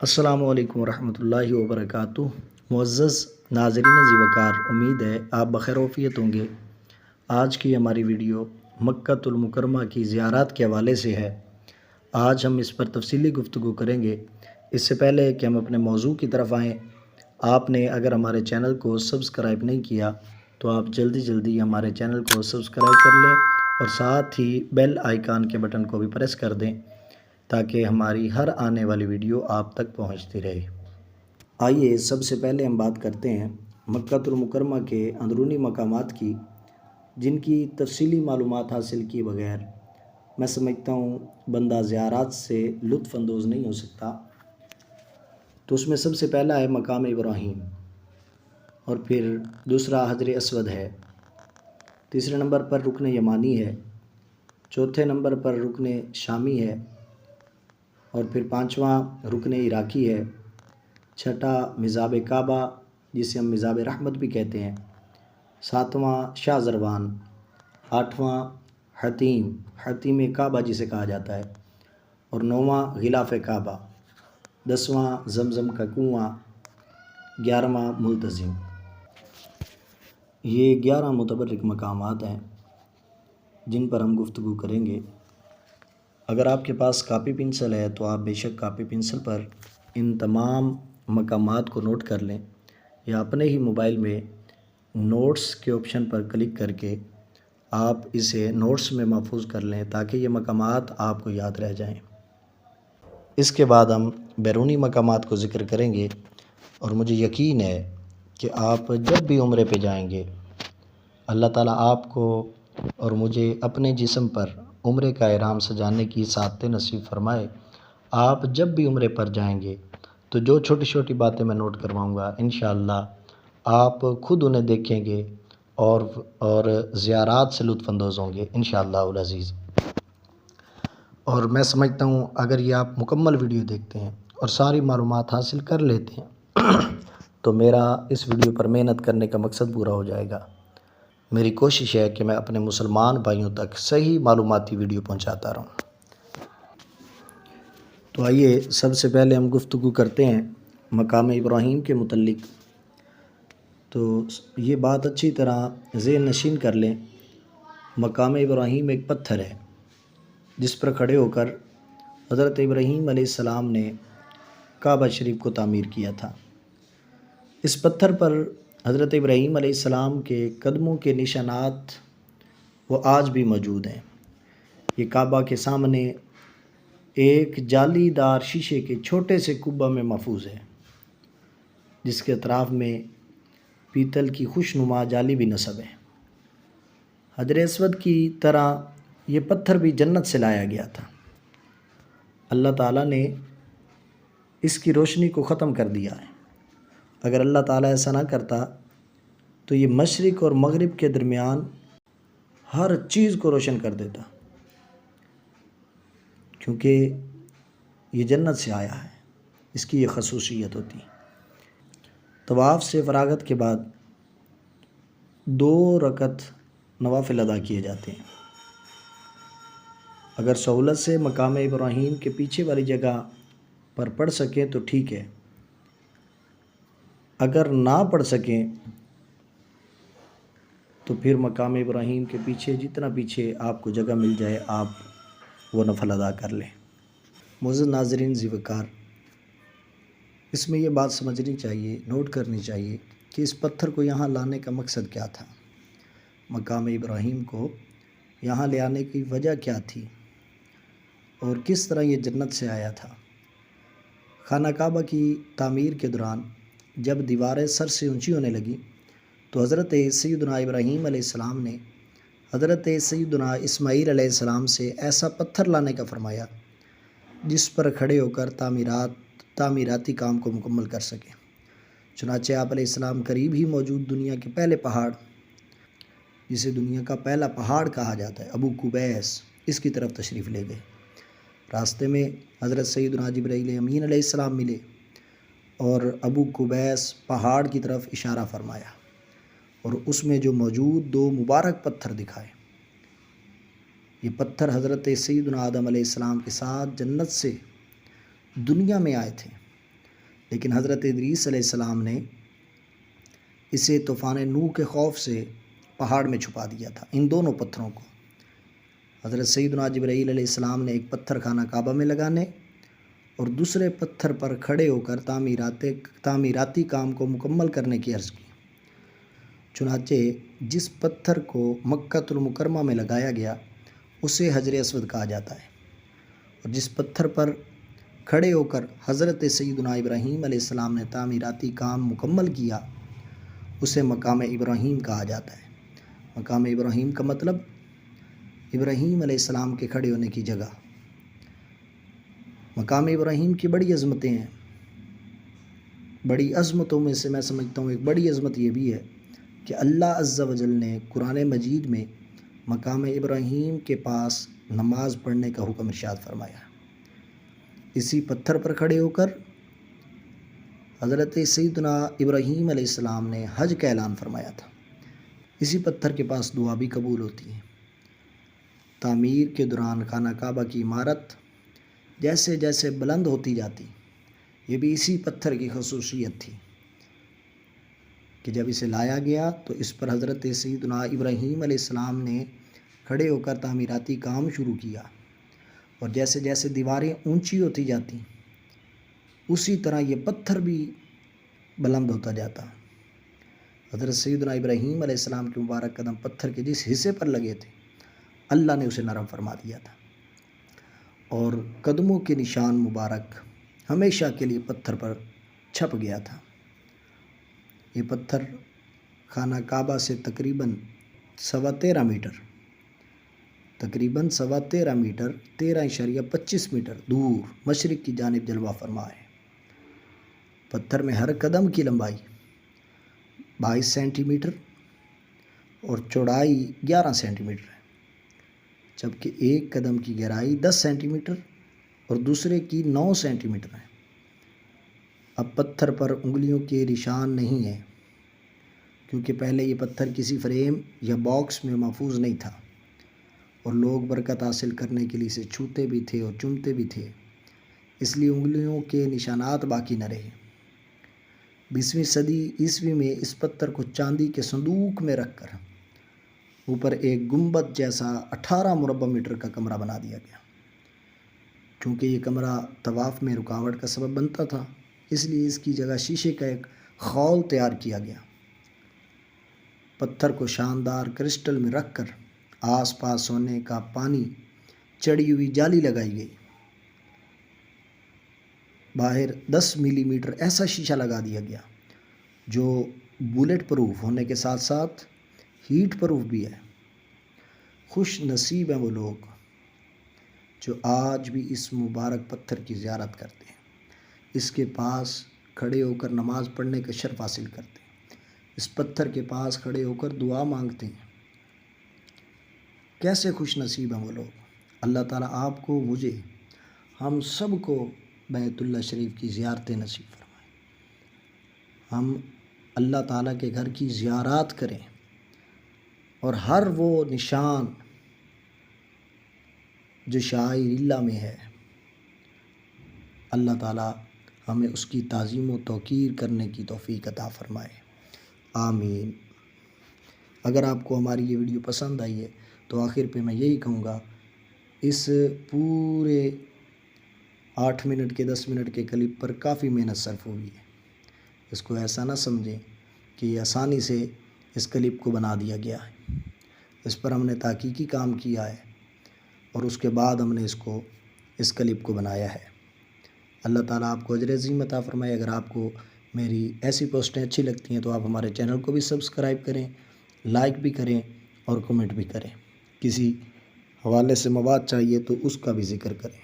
السلام علیکم ورحمۃ اللہ وبرکاتہ۔ معزز ناظرین ذی وقار، امید ہے آپ بخیر وعافیت ہوں گے۔ آج کی ہماری ویڈیو مکۃ المکرمہ کی زیارات کے حوالے سے ہے۔ آج ہم اس پر تفصیلی گفتگو کریں گے۔ اس سے پہلے کہ ہم اپنے موضوع کی طرف آئیں، آپ نے اگر ہمارے چینل کو سبسکرائب نہیں کیا تو آپ جلدی ہمارے چینل کو سبسکرائب کر لیں اور ساتھ ہی بیل آئیکن کے بٹن کو بھی پریس کر دیں تاکہ ہماری ہر آنے والی ویڈیو آپ تک پہنچتی رہے۔ آئیے سب سے پہلے ہم بات کرتے ہیں مکۃ المکرمہ کے اندرونی مقامات کی، جن کی تفصیلی معلومات حاصل کیے بغیر میں سمجھتا ہوں بندہ زیارات سے لطف اندوز نہیں ہو سکتا۔ تو اس میں سب سے پہلا ہے مقام ابراہیم، اور پھر دوسرا حجر اسود ہے، تیسرے نمبر پر رکن یمانی ہے، چوتھے نمبر پر رکن شامی ہے، اور پھر پانچواں رکن عراقی ہے، چھٹا مزاب کعبہ جسے ہم مزاب رحمت بھی کہتے ہیں، ساتواں شاہ زروان، آٹھواں حتیم کعبہ جسے کہا جاتا ہے، اور نوواں غلاف کعبہ، 10واں زمزم کا کنواں، 11واں ملتزم۔ یہ 11 متبرک مقامات ہیں جن پر ہم گفتگو کریں گے۔ اگر آپ کے پاس کاپی پنسل ہے تو آپ بے شک کاپی پنسل پر ان تمام مقامات کو نوٹ کر لیں، یا اپنے ہی موبائل میں نوٹس کے آپشن پر کلک کر کے آپ اسے نوٹس میں محفوظ کر لیں تاکہ یہ مقامات آپ کو یاد رہ جائیں۔ اس کے بعد ہم بیرونی مقامات کو ذکر کریں گے، اور مجھے یقین ہے کہ آپ جب بھی عمرے پہ جائیں گے اللہ تعالیٰ آپ کو اور مجھے اپنے جسم پر عمرے کا احرام سجانے کی سعادت نصیب فرمائے۔ آپ جب بھی عمرے پر جائیں گے تو جو چھوٹی چھوٹی باتیں میں نوٹ کرواؤں گا انشاءاللہ آپ خود انہیں دیکھیں گے اور زیارات سے لطف اندوز ہوں گے انشاءاللہ العزیز۔ اور میں سمجھتا ہوں اگر یہ آپ مکمل ویڈیو دیکھتے ہیں اور ساری معلومات حاصل کر لیتے ہیں تو میرا اس ویڈیو پر محنت کرنے کا مقصد پورا ہو جائے گا۔ میری کوشش ہے کہ میں اپنے مسلمان بھائیوں تک صحیح معلوماتی ویڈیو پہنچاتا رہوں۔ تو آئیے سب سے پہلے ہم گفتگو کرتے ہیں مقام ابراہیم کے متعلق۔ تو یہ بات اچھی طرح ذہن نشین کر لیں، مقام ابراہیم ایک پتھر ہے جس پر کھڑے ہو کر حضرت ابراہیم علیہ السلام نے کعبہ شریف کو تعمیر کیا تھا۔ اس پتھر پر حضرت ابراہیم علیہ السلام کے قدموں کے نشانات وہ آج بھی موجود ہیں۔ یہ کعبہ کے سامنے ایک جالی دار شیشے کے چھوٹے سے کعبہ میں محفوظ ہے، جس کے اطراف میں پیتل کی خوشنما جالی بھی نصب ہے۔ حجر اسود کی طرح یہ پتھر بھی جنت سے لایا گیا تھا۔ اللہ تعالیٰ نے اس کی روشنی کو ختم کر دیا ہے۔ اگر اللہ تعالیٰ ایسا نہ کرتا تو یہ مشرق اور مغرب کے درمیان ہر چیز کو روشن کر دیتا، کیونکہ یہ جنت سے آیا ہے، اس کی یہ خصوصیت ہوتی۔ طواف سے فراغت کے بعد 2 رکعت نوافل ادا کیے جاتے ہیں۔ اگر سہولت سے مقام ابراہیم کے پیچھے والی جگہ پر پڑھ سکیں تو ٹھیک ہے، اگر نہ پڑھ سکیں تو پھر مقام ابراہیم کے پیچھے جتنا پیچھے آپ کو جگہ مل جائے آپ وہ نفل ادا کر لیں۔ معزز ناظرین ذی وقار، اس میں یہ بات سمجھنی چاہیے، نوٹ کرنی چاہیے کہ اس پتھر کو یہاں لانے کا مقصد کیا تھا، مقام ابراہیم کو یہاں لے آنے کی وجہ کیا تھی، اور کس طرح یہ جنت سے آیا تھا۔ خانہ کعبہ کی تعمیر کے دوران جب دیواریں سر سے اونچی ہونے لگیں تو حضرت سیدنا ابراہیم علیہ السلام نے حضرت سیدنا اسماعیل علیہ السلام سے ایسا پتھر لانے کا فرمایا جس پر کھڑے ہو کر تعمیراتی کام کو مکمل کر سکیں۔ چنانچہ آپ علیہ السلام قریب ہی موجود دنیا کے پہلے پہاڑ، جسے دنیا کا پہلا پہاڑ کہا جاتا ہے، ابو قبیس، اس کی طرف تشریف لے گئے۔ راستے میں حضرت سیدنا جبرائیل امین علیہ السلام ملے اور ابو قبیس پہاڑ کی طرف اشارہ فرمایا، اور اس میں جو موجود 2 مبارک پتھر دکھائے۔ یہ پتھر حضرت سیدنا آدم علیہ السلام کے ساتھ جنت سے دنیا میں آئے تھے، لیکن حضرت ادریس علیہ السلام نے اسے طوفان نوح کے خوف سے پہاڑ میں چھپا دیا تھا، ان دونوں پتھروں کو۔ حضرت سیدنا جبرائیل علیہ السلام نے ایک پتھر خانہ کعبہ میں لگانے اور دوسرے پتھر پر کھڑے ہو کر تعمیراتی کام کو مکمل کرنے کی عرض کی۔ چنانچہ جس پتھر کو مکہ المکرمہ میں لگایا گیا اسے حجر اسود کہا جاتا ہے، اور جس پتھر پر کھڑے ہو کر حضرت سیدنا ابراہیم علیہ السلام نے تعمیراتی کام مکمل کیا اسے مقام ابراہیم کہا جاتا ہے۔ مقام ابراہیم کا مطلب ابراہیم علیہ السلام کے کھڑے ہونے کی جگہ۔ مقام ابراہیم کی بڑی عظمتیں ہیں، بڑی عظمتوں میں سے میں سمجھتا ہوں ایک بڑی عظمت یہ بھی ہے کہ اللہ عز و جل نے قرآن مجید میں مقام ابراہیم کے پاس نماز پڑھنے کا حکم ارشاد فرمایا۔ اسی پتھر پر کھڑے ہو کر حضرت سیدنا ابراہیم علیہ السلام نے حج کا اعلان فرمایا تھا۔ اسی پتھر کے پاس دعا بھی قبول ہوتی ہے۔ تعمیر کے دوران خانہ کعبہ کی عمارت جیسے جیسے بلند ہوتی جاتی، یہ بھی اسی پتھر کی خصوصیت تھی کہ جب اسے لایا گیا تو اس پر حضرت سیدنا ابراہیم علیہ السلام نے کھڑے ہو کر تعمیراتی کام شروع کیا، اور جیسے جیسے دیواریں اونچی ہوتی جاتی اسی طرح یہ پتھر بھی بلند ہوتا جاتا۔ حضرت سیدنا ابراہیم علیہ السلام کے مبارک قدم پتھر کے جس حصے پر لگے تھے اللہ نے اسے نرم فرما دیا تھا، اور قدموں کے نشان مبارک ہمیشہ کے لیے پتھر پر چھپ گیا تھا۔ یہ پتھر خانہ کعبہ سے تقریباً 13.25 میٹر 13.25 میٹر دور مشرق کی جانب جلوہ فرما ہے۔ پتھر میں ہر قدم کی لمبائی 22 سینٹی میٹر اور چوڑائی 11 سینٹی میٹر ہے، جبکہ ایک قدم کی گہرائی 10 سینٹی میٹر اور دوسرے کی 9 سینٹی میٹر ہے۔ اب پتھر پر انگلیوں کے نشان نہیں ہیں، کیونکہ پہلے یہ پتھر کسی فریم یا باکس میں محفوظ نہیں تھا، اور لوگ برکت حاصل کرنے کے لیے اسے چھوتے بھی تھے اور چومتے بھی تھے، اس لیے انگلیوں کے نشانات باقی نہ رہے۔ 20ویں صدی عیسوی میں اس پتھر کو چاندی کے صندوق میں رکھ کر اوپر ایک گنبد جیسا 18 مربع میٹر کا کمرہ بنا دیا گیا۔ چونکہ یہ کمرہ طواف میں رکاوٹ کا سبب بنتا تھا، اس لیے اس کی جگہ شیشے کا ایک خول تیار کیا گیا۔ پتھر کو شاندار کرسٹل میں رکھ کر آس پاس سونے کا پانی چڑھی ہوئی جالی لگائی گئی۔ باہر 10 ملی میٹر ایسا شیشہ لگا دیا گیا جو بلیٹ پروف ہونے کے ساتھ ساتھ ہیٹ پروف بھی ہے۔ خوش نصیب ہیں وہ لوگ جو آج بھی اس مبارک پتھر کی زیارت کرتے ہیں، اس کے پاس کھڑے ہو کر نماز پڑھنے کا شرف حاصل کرتے ہیں، اس پتھر کے پاس کھڑے ہو کر دعا مانگتے ہیں۔ کیسے خوش نصیب ہیں وہ لوگ۔ اللہ تعالیٰ آپ کو، مجھے، ہم سب کو بیت اللہ شریف کی زیارتیں نصیب فرمائیں۔ ہم اللہ تعالیٰ کے گھر کی زیارات کریں اور ہر وہ نشان جو شعائر اللہ میں ہے اللہ تعالیٰ ہمیں اس کی تعظیم و توقیر کرنے کی توفیق عطا فرمائے، آمین۔ اگر آپ کو ہماری یہ ویڈیو پسند آئی ہے تو آخر پہ میں یہی کہوں گا، اس پورے 8 منٹ کے 10 منٹ کے کلپ پر کافی محنت صرف ہوئی ہے۔ اس کو ایسا نہ سمجھیں کہ یہ آسانی سے اس کلپ کو بنا دیا گیا ہے، اس پر ہم نے تحقیقی کام کیا ہے اور اس کے بعد ہم نے اس کلپ کو بنایا ہے۔ اللہ تعالیٰ آپ کو اجر عظیم عطا فرمائے۔ اگر آپ کو میری ایسی پوسٹیں اچھی لگتی ہیں تو آپ ہمارے چینل کو بھی سبسکرائب کریں، لائک بھی کریں اور کمنٹ بھی کریں۔ کسی حوالے سے مواد چاہیے تو اس کا بھی ذکر کریں۔